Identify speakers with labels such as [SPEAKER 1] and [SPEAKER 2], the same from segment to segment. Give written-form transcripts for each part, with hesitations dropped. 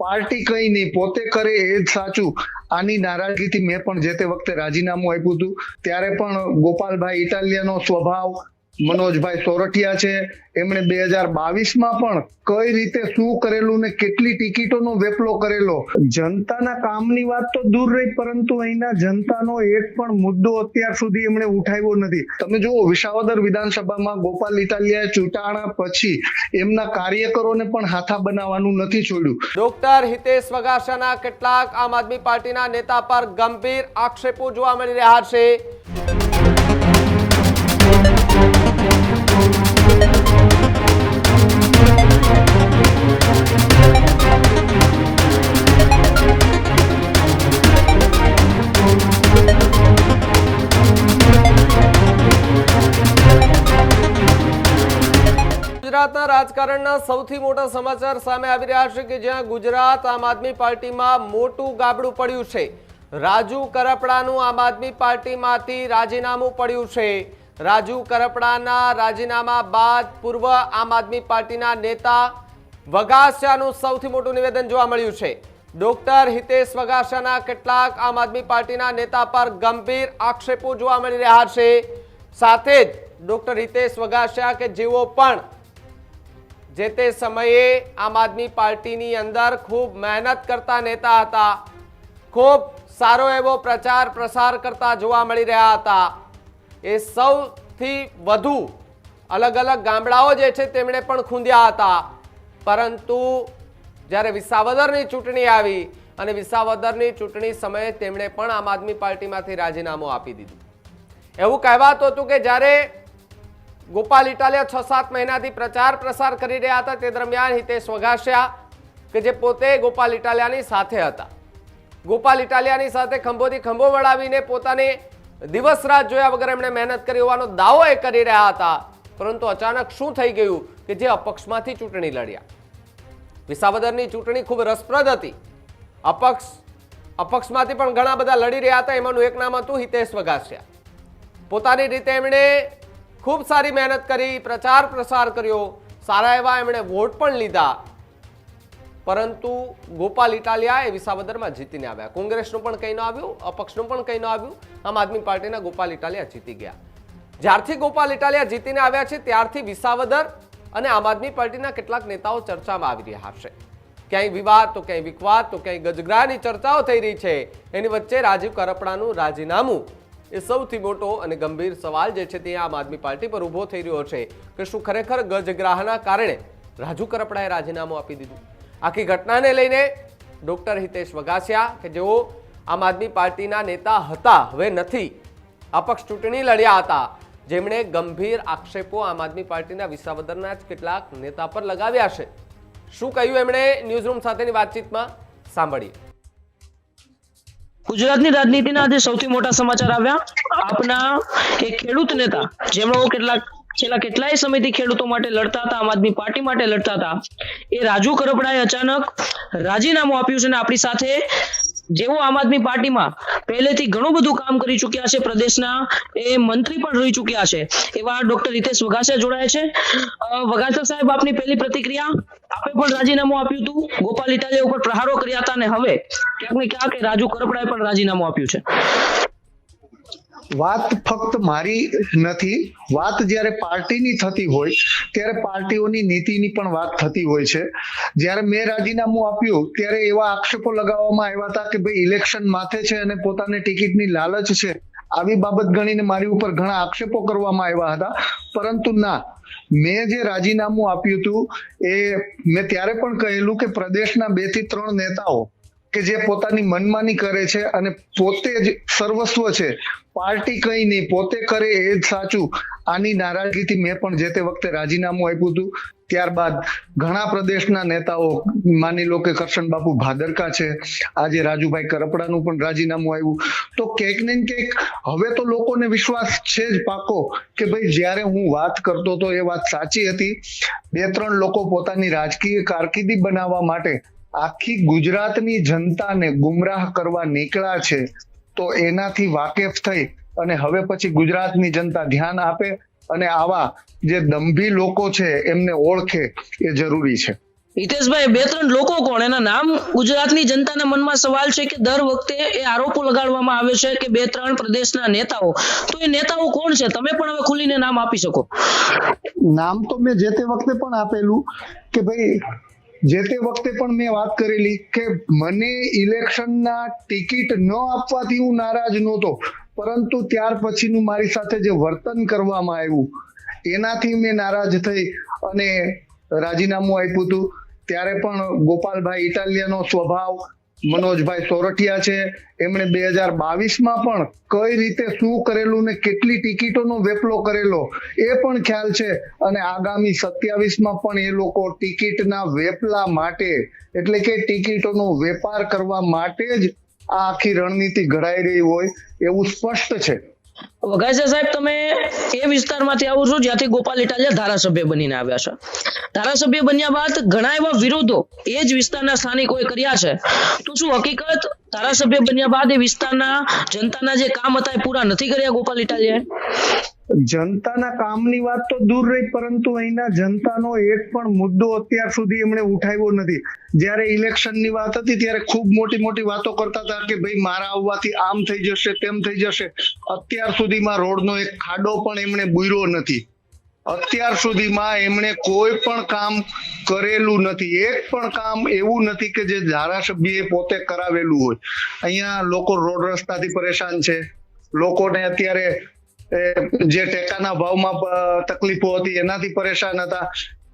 [SPEAKER 1] Party કઈ નહીં, પોતે કરે એ જ સાચું, આની નારાજગીથી મેં પણ જે તે વખતે રાજીનામું આપ્યું હતું. ત્યારે પણ ગોપાલભાઈ ઇટાલિયાનો સ્વભાવ, મનોજભાઈ સોરઠિયા છે, એમણે 2022માં પણ કઈ રીતે શું કરેલું ને કેટલી ટિકિટોનો વેપલો કરેલો. જનતાના કામની વાત તો દૂર રહી, પરંતુ અહીંના જનતાનો એક પણ મુદ્દો અત્યાર સુધી એમણે ઉઠાવ્યો નથી. તમે જુઓ, વિસાવદર વિધાનસભામાં ગોપાલ ઇટાલિયાએ ચૂંટાણા પછી એમના કાર્યકરોને પણ હાથા બનાવવાનું નથી છોડ્યું.
[SPEAKER 2] ડોક્ટર હિતેશ વઘાસિયાના કેટલાક આમ આદમી પાર્ટીના નેતા પર ગંભીર આક્ષેપો જોવા મળી રહ્યા છે. ગુજરાતના રાજકારણના સૌથી મોટા સમાચાર સામે આવી રહ્યા છે કે જ્યાં ગુજરાત આમ આદમી પાર્ટીમાં મોટું ગાબડું પડ્યું છે. રાજુ કરપડાનું આમ આદમી પાર્ટીમાંથી રાજીનામું પડ્યું છે. રાજુ કરપડાના રાજીનામા બાદ પૂર્વ આમ આદમી પાર્ટીના નેતા વઘાસિયાનું સૌથી મોટું નિવેદન જોવા મળ્યું છે. ડોક્ટર હિતેશ વઘાસિયાના કેટલાક આમ આદમી પાર્ટીના નેતા પર ગંભીર આક્ષેપો જોવા મળી રહ્યા છે. સાથે જ ડોક્ટર હિતેશ વઘાસિયા કે જેઓ પણ જે તે સમયે આમ આદમી પાર્ટીની અંદર ખૂબ મહેનત કરતા નેતા હતા, ખૂબ સારો એવો પ્રચાર પ્રસાર કરતા જોવા મળી રહ્યા હતા, એ સૌથી વધુ અલગ અલગ ગામડાઓ જે છે તેમણે પણ ખૂંદ્યા હતા. પરંતુ જ્યારે વિસાવદરની ચૂંટણી આવી અને વિસાવદરની ચૂંટણી સમયે તેમણે પણ આમ આદમી પાર્ટીમાંથી રાજીનામું આપી દીધું. એવું કહેવાતું હતું કે જ્યારે ગોપાલ ઇટાલિયા 6-7 મહિનાથી પ્રચાર પ્રસાર કરી રહ્યા હતા તે દરમિયાન હિતેશ વઘાસિયા કે જે પોતે ગોપાલ ઇટાલિયાની સાથે હતા, ગોપાલ ઇટાલિયાની સાથે ખંભોથી ખંભો વળાવીને પોતાની દિવસ રાત જોયા વગર એમણે મહેનત કરી હોવાનો દાવો એ કરી રહ્યા હતા. પરંતુ અચાનક શું થઈ ગયું કે જે અપક્ષમાંથી ચૂંટણી લડ્યા. વિસાવદરની ચૂંટણી ખૂબ રસપ્રદ હતી. અપક્ષમાંથી પણ ઘણા બધા લડી રહ્યા હતા. એમાંનું એક નામ હતું હિતેશ વઘાસિયા. પોતાની રીતે એમણે ખૂબ સારી મહેનત કરી, પ્રચાર પ્રસાર કર્યો, સારા એવા એમણે વોટ પણ લીધા. પરંતુ ગોપાલ ઇટાલિયા એ વિસાવદરમાં જીતીને આવ્યા. કોંગ્રેસનું પણ કંઈ ન આવ્યું, અપક્ષનું પણ કંઈ ન આવ્યું. આમ આદમી પાર્ટીના ગોપાલ ઇટાલિયા જીતી ગયા. જ્યારથી ગોપાલ ઇટાલિયા જીતીને આવ્યા છે ત્યારથી વિસાવદર અને આમ આદમી પાર્ટીના કેટલાક નેતાઓ ચર્ચામાં આવી રહ્યા છે. ક્યાંય વિવાદ તો ક્યાંય વિખવાદ તો ક્યાંય ગજગ્રાહની ચર્ચાઓ થઈ રહી છે. એની વચ્ચે રાજીવ કરપડાનું રાજીનામું એ સૌથી મોટો અને ગંભીર સવાલ જે છે તે આમ આદમી પાર્ટી પર ઊભો થઈ રહ્યો છે કે શું ખરેખર ગજગ્રાહના કારણે રાજુ કરપડાએ રાજીનામું આપી દીધું. આખી ઘટનાને લઈને ડોક્ટર હિતેશ વઘાસિયા કે જેઓ આમ આદમી પાર્ટીના નેતા હતા, હવે નથી, અપક્ષ ચૂંટણી લડ્યા હતા, જેમણે ગંભીર આક્ષેપો આમ આદમી પાર્ટીના વિસાવદરના જ કેટલાક નેતા પર લગાવ્યા છે. શું કહ્યું એમણે ન્યૂઝરૂમ સાથેની વાતચીતમાં, સાંભળીએ.
[SPEAKER 3] ગુજરાતની રાજનીતિના આજે સૌથી મોટા સમાચાર આવ્યા. આપના એક ખેડૂત નેતા જેમણે છેલ્લા કેટલાય સમયથી ખેડૂતો માટે લડતા હતા, આમ આદમી પાર્ટી માટે લડતા હતા, એ રાજુ કરપડાએ અચાનક રાજીનામું આપ્યું છે. અને આપણી સાથે જેઓ આમ આદમી પાર્ટીમાં પહેલેથી ઘણું બધું કામ કરી ચુક્યા છે, પ્રદેશના એ મંત્રી પણ રહી ચુક્યા છે, એવા ડોક્ટર હિતેશ વઘાસિયા જોડાયા છે. વઘાસિયા સાહેબ, આપની પહેલી પ્રતિક્રિયા, આપે પણ રાજીનામું આપ્યું હતું, ગોપાલ ઇટાલિયા ઉપર પ્રહારો કર્યા હતા, અને હવે ક્યાંક ને ક્યાંક રાજુ કરપડાએ પણ રાજીનામું આપ્યું છે.
[SPEAKER 1] વાત ફક્ત મારી નથી, વાત જ્યારે પાર્ટીની થતી હોય ત્યારે પાર્ટીઓની નીતિની પણ વાત થતી હોય છે. જ્યારે મેં રાજીનામું આપ્યું ત્યારે એવા આક્ષેપો લગાવવામાં આવ્યા હતા કે ભાઈ ઇલેક્શન માથે છે અને પોતાને ટિકિટની લાલચ છે, આવી બાબત ગણીને મારી ઉપર ઘણા આક્ષેપો કરવામાં આવ્યા હતા. પરંતુ ના, મેં જે રાજીનામું આપ્યું હતું એ મેં ત્યારે પણ કહેલું કે પ્રદેશના 2 થી 3 નેતાઓ કે જે પોતાની મનમાની કરે છે અને પોતે જ સર્વસ્વ છે, પાર્ટી કઈ નહીં, પોતે કરે એ જ સાચું, આની નારાજગીથી મેં પણ જે તે વખતે રાજીનામું આપ્યું હતું. ત્યારબાદ ઘણા પ્રદેશના નેતાઓ, માની લો કે કરશન બાપુ ભાદરકા છે, આજે રાજુભાઈ કરપડાનું પણ રાજીનામું આવ્યું. તો ક્યાંક ને ક્યાંક હવે તો લોકોને વિશ્વાસ છે જ પાકો કે ભાઈ જ્યારે હું વાત કરતો હતો એ વાત સાચી હતી. 2-3 લોકો પોતાની રાજકીય કારકિર્દી બનાવવા માટે આખી ગુજરાતની જનતાને ગુમરાહ કરવા નીકળ્યા છે. તો એનાથી વાકેફ થઈ અને હવે પછી ગુજરાતની જનતા ધ્યાન આપે અને આવા જે દંભી લોકો છે એમને ઓળખે, એ જરૂરી છે.
[SPEAKER 3] હિતેશભાઈ, 2-3 લોકો કોણ એના નામ ગુજરાતની જનતાના મનમાં સવાલ છે કે દર વખતે એ આરોપો લગાડવામાં આવે છે કે 2-3 પ્રદેશના નેતાઓ, તો એ નેતાઓ કોણ છે? તમે પણ હવે ખુલીને નામ આપી શકો.
[SPEAKER 1] નામ તો મેં જે તે વખતે પણ આપેલું કે ભાઈ, જે તે વખતે પણ મેં વાત કરેલી કે મને ઇલેક્શનના ટિકિટ ન આપવાથી હું નારાજ નહોતો, પરંતુ ત્યાર પછીનું મારી સાથે જે વર્તન કરવામાં આવ્યું એનાથી મેં નારાજ થઈ અને રાજીનામું આપ્યું હતું. ત્યારે પણ ગોપાલભાઈ ઇટાલિયાનો સ્વભાવ, મનોજભાઈ સોરઠિયા છે, એમણે 2022માં પણ કઈ રીતે શું કરેલું ને કેટલી ટિકિટોનો વેપલો કરેલો એ પણ ખ્યાલ છે. અને આગામી 27માં પણ એ લોકો ટિકિટના વેપલા માટે, એટલે કે ટિકિટોનો વેપાર કરવા માટે જ આ આખી રણનીતિ ઘડાઈ રહી હોય એવું સ્પષ્ટ છે.
[SPEAKER 3] વઘાસિયા સાહેબ, તમે એ વિસ્તારમાંથી આવો છો જ્યાંથી ગોપાલ ઇટાલિયા ધારાસભ્ય બનીને આવ્યા છે. ધારાસભ્ય બન્યા બાદ ઘણા એવા વિરોધો એ જ વિસ્તારના સ્થાનિકોએ કર્યા છે, તો શું હકીકત ધારાસભ્ય બન્યા બાદ એ વિસ્તારના જનતાના જે કામ હતા એ પૂરા નથી કર્યા ગોપાલ ઇટાલિયાએ?
[SPEAKER 1] જનતાના કામની વાત તો દૂર રહી, પરંતુ અહીંના જનતાનો એક પણ મુદ્દો અત્યાર સુધી એમણે ઉઠાવ્યો નથી. જ્યારે ઇલેક્શનની વાત હતી ત્યારે ખૂબ મોટી મોટી વાતો કરતા હતા કે ભાઈ મારા આવવાથી આમ થઈ જશે, તેમ થઈ જશે. અત્યાર સુધીમાં રોડનો એક ખાડો પણ એમણે બુર્યો નથી. અત્યાર સુધીમાં એમણે કોઈ પણ કામ કરેલું નથી. એક પણ કામ એવું નથી કે જે ધારાસભ્યએ પોતે કરાવેલું હોય. અહીંયા લોકો રોડ રસ્તાથી પરેશાન છે. લોકોને અત્યારે જે ટેકાના ભાવમાં તકલીફો હતી એનાથી પરેશાન હતા.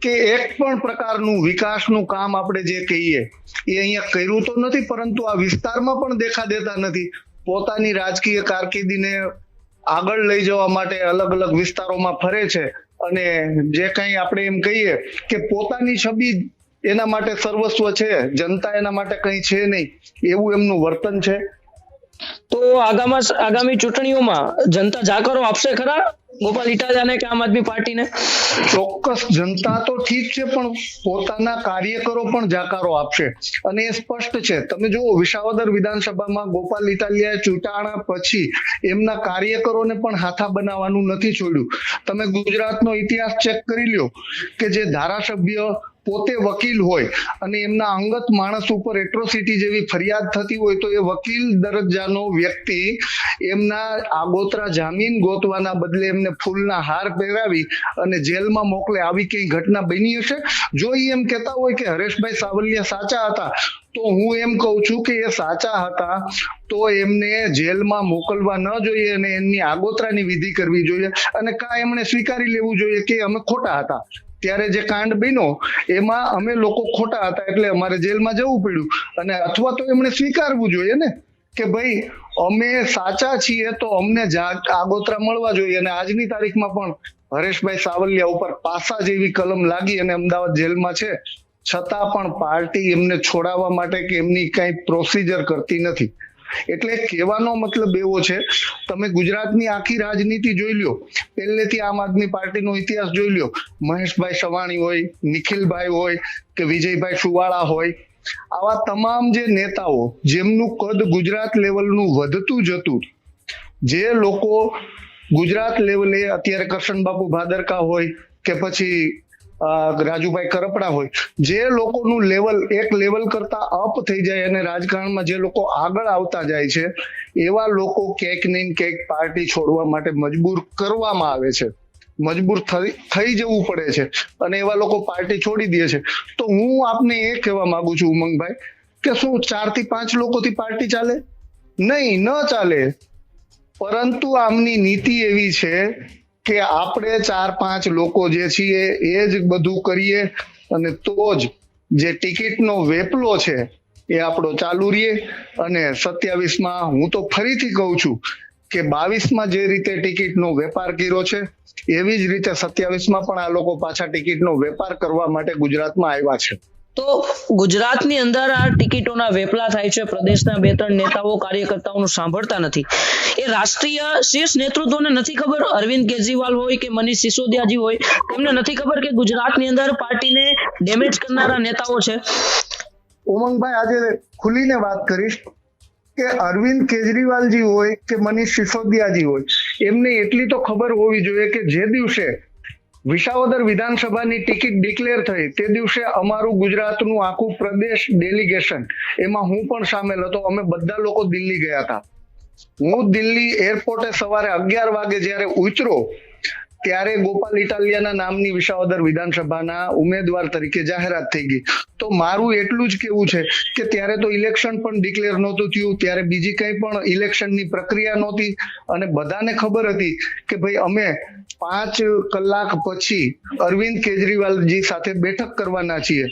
[SPEAKER 1] કે એક પણ પ્રકારનું વિકાસનું કામ આપણે જે કહીએ એ અહીંયા કર્યું તો નથી, પરંતુ આ વિસ્તારમાં પણ દેખા દેતા નથી. પોતાની રાજકીય કારકિર્દીને આગળ લઈ જવા માટે અલગ અલગ વિસ્તારોમાં ફરે છે અને જે કંઈ આપણે એમ કહીએ કે પોતાની છબી એના માટે સર્વસ્વ છે, જનતા એના માટે કંઈ છે નહીં, એવું એમનું વર્તન છે.
[SPEAKER 3] તો આગામી ચૂંટણીઓમાં જનતા જાકારો આપશે ખરા ગોપાલ ઇટાલિયાને કે આમ આદમી પાર્ટીને?
[SPEAKER 1] ચોક્કસ જનતા તો ઠીક છે, પણ પોતાના કાર્યકરો પણ જાકારો આપશે. અને એ સ્પષ્ટ છે. તમે જુઓ, વિસાવદર વિધાનસભામાં ગોપાલ ઇટાલિયાએ ચૂંટાણા પછી એમના કાર્યકરોને પણ હાથા બનાવવાનું નથી છોડ્યું. તમે ગુજરાતનો ઇતિહાસ ચેક કરી લ્યો કે જે ધારાસભ્ય પોતે વકીલ હોય અને એમના અંગત માણસ ઉપર એટ્રોસિટી જેવી ફરિયાદ થતી હોય તો એ વકીલ દરજ્જાનો વ્યક્તિ એમના આગોતરા જામીન ગોતવાના બદલે એમને ફૂલના હાર પહેરાવી અને જેલમાં મોકલે. આવી કઈ ઘટના બની હશે? જો એમ કહેતા હોય કે હરેશભાઈ સાવલિયા સાચા હતા, તો હું એમ કહું છું કે એ સાચા હતા તો એમને જેલમાં મોકલવા ન જોઈએ અને એમની આગોતરાની વિધિ કરવી જોઈએ, અને કાં એમણે સ્વીકારી લેવું જોઈએ કે અમે ખોટા હતા. ત્યારે જે કાંડ બન્યો એમાં અમે લોકો ખોટા હતા એટલે અમારે જેલમાં જવું પડ્યું, અને અથવા તો એમણે સ્વીકારવું જોઈએ ને કે ભાઈ અમે સાચા છીએ તો અમને આગોતરા મળવા જોઈએ. અને આજની તારીખમાં પણ હરેશભાઈ સાવલિયા ઉપર પાસા જેવી કલમ લાગી અને અમદાવાદ જેલમાં છે, છતાં પણ પાર્ટી એમને છોડાવવા માટે કે એમની કઈ પ્રોસિજર કરતી નથી. એટલે કહેવાનો મતલબ એવો છે, તમે ગુજરાતની આખી રાજનીતિ જોઈ લ્યો, પહેલેથી આમ આદમી પાર્ટીનો ઇતિહાસ જોઈ લ્યો, મહેશભાઈ સવાણી હોય, નિખિલભાઈ હોય કે વિજયભાઈ સુવાળા હોય, આવા તમામ જે નેતાઓ જેમનું કદ ગુજરાત લેવલનું વધતું જતું, જે લોકો ગુજરાત લેવલે અત્યારે કરશનબાપુ ભાદરકા હોય કે પછી રાજુભાઈ કરપડા હોય, જે લોકોનું લેવલ એક લેવલ કરતા અપ થઈ જાય અને રાજકારણમાં જે લોકો આગળ આવતા જાય છે, એવા લોકો ક્યાંક ને ક્યાંક પાર્ટી છોડવા માટે મજબૂર કરવામાં આવે છે, મજબૂર થઈ જવું પડે છે અને એવા લોકો પાર્ટી છોડી દે છે. તો હું આપને એ કહેવા માંગુ છું ઉમંગભાઈ કે શું 4 થી 5 લોકોથી પાર્ટી ચાલે? નહીં, ન ચાલે. પરંતુ આમની નીતિ એવી છે કે આપણે 4-5 લોકો જે છીએ એ જ બધું કરીએ અને તો જ જે ટિકિટનો વેપલો છે એ આપણો ચાલુ રહે. અને 27માં હું તો ફરીથી કહું છું કે 22માં જે રીતે ટિકિટનો વેપાર કર્યો છે એવી જ રીતે 27માં પણ આ લોકો પાછા ટિકિટનો વેપાર કરવા માટે ગુજરાતમાં આવ્યા છે.
[SPEAKER 3] તો ગુજરાતની અંદર આ ટિકિટોના વેપલા થાય છે, પ્રદેશના 2-3 નેતાઓ કાર્યકર્તાઓનું સાંભળતા નથી. એ રાષ્ટ્રીય શીર્ષ નેતૃત્વને નથી ખબર, અરવિંદ કેજરીવાલ હોય કે મનીષ સિસોદિયાજી હોય, એમને નથી ખબર કે ગુજરાતની અંદર પાર્ટીને ડેમેજ કરનારા નેતાઓ છે?
[SPEAKER 1] ઉમંગભાઈ, આજે ખુલીને વાત કરીશ કે અરવિંદ કેજરીવાલજી હોય કે મનીષ સિસોદિયાજી હોય, એમને એટલી તો ખબર હોવી જોઈએ કે જે દિવસે વિસાવદર વિધાનસભાની ટિકિટ ડિક્લેર થઈ તે દિવસે અમારું ગુજરાતનું આખું પ્રદેશ ડેલિગેશન, એમાં હું પણ સામેલ હતો, અમે બધા લોકો દિલ્હી ગયા હતા. હું દિલ્હી એરપોર્ટે સવારે 11 વાગે જ્યારે ઉતરો ત્યારે ગોપાલ ઇટાલિયાના નામની વિસાવદર વિધાનસભાના ઉમેદવાર તરીકે જાહેરાત થઈ ગઈ. તો મારું એટલું જ કેવું છે કે ત્યારે તો ઇલેક્શન પણ ડિક્લેર નહોતું થયું, ત્યારે બીજી કઈ પણ ઇલેક્શનની પ્રક્રિયા નહોતી, અને બધાને ખબર હતી કે ભાઈ અમે 5 કલાક પછી અરવિંદ કેજરીવાલજી સાથે બેઠક કરવાના છીએ.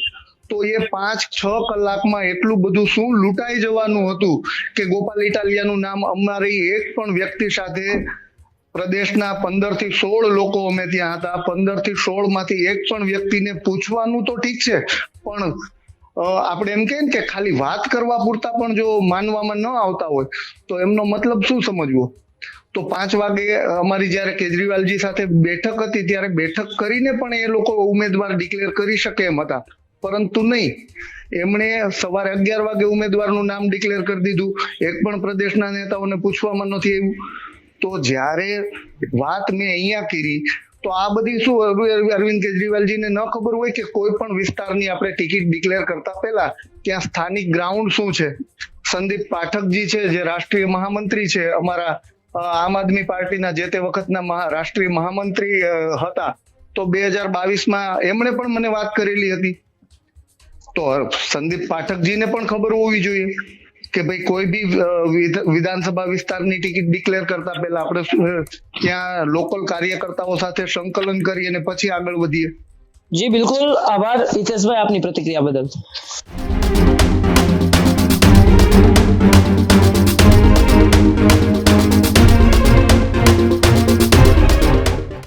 [SPEAKER 1] તો એ 5-6 કલાકમાં એટલું બધું શું લૂંટાઈ જવાનું હતું કે ગોપાલ ઇટાલિયાનું નામ અમારી એક પણ વ્યક્તિ સાથે, પ્રદેશના 15 થી 16 લોકો અમે ત્યાં હતા, 15 થી 16 માંથી એક પણ વ્યક્તિને પૂછવાનું તો ઠીક છે, પણ આપણે એમ કહીએ ને કે ખાલી વાત કરવા પૂરતા પણ જો માનવામાં ન આવતા હોય તો એમનો મતલબ શું સમજવો. તો 5 વાગે અમારી જયારે કેજરીવાલજી સાથે બેઠક હતી ત્યારે બેઠક કરીને પણ એ લોકો ઉમેદવાર ડિક્લેર કરી શકે એમ હતા, પરંતુ નહીં, એમણે સવારે 11 વાગે ઉમેદવારનું નામ ડિક્લેર કરી દીધું. એક પણ પ્રદેશના નેતાઓને પૂછવામાં નથી આવ્યું. તો જ્યારે વાત મેં અહીંયા કરી તો આ બધી શું અરવિંદ કેજરીવાલજીને ન ખબર હોય કે કોઈ પણ વિસ્તારની આપણે ટિકિટ ડિક્લેર કરતા પહેલા ત્યાં સ્થાનિક ગ્રાઉન્ડ શું છે. સંદીપ પાઠકજી છે જે રાષ્ટ્રીય મહામંત્રી છે, અમારા આમ આદમી પાર્ટીના જે તે વખતના રાષ્ટ્રીય મહામંત્રી હતા, તો 2022માં એમણે પણ મને વાત કરેલી હતી. તો સંદીપ પાઠકજીને પણ ખબર હોવી જોઈએ કે ભાઈ કોઈ બી વિધાનસભા વિસ્તારની ટિકિટ ડિક્લેર કરતા પહેલા આપણે ત્યાં લોકલ કાર્યકર્તાઓ સાથે સંકલન કરી અને પછી આગળ વધીએ.
[SPEAKER 3] જી બિલકુલ, આભાર હિતેશભાઈ આપની પ્રતિક્રિયા બદલ.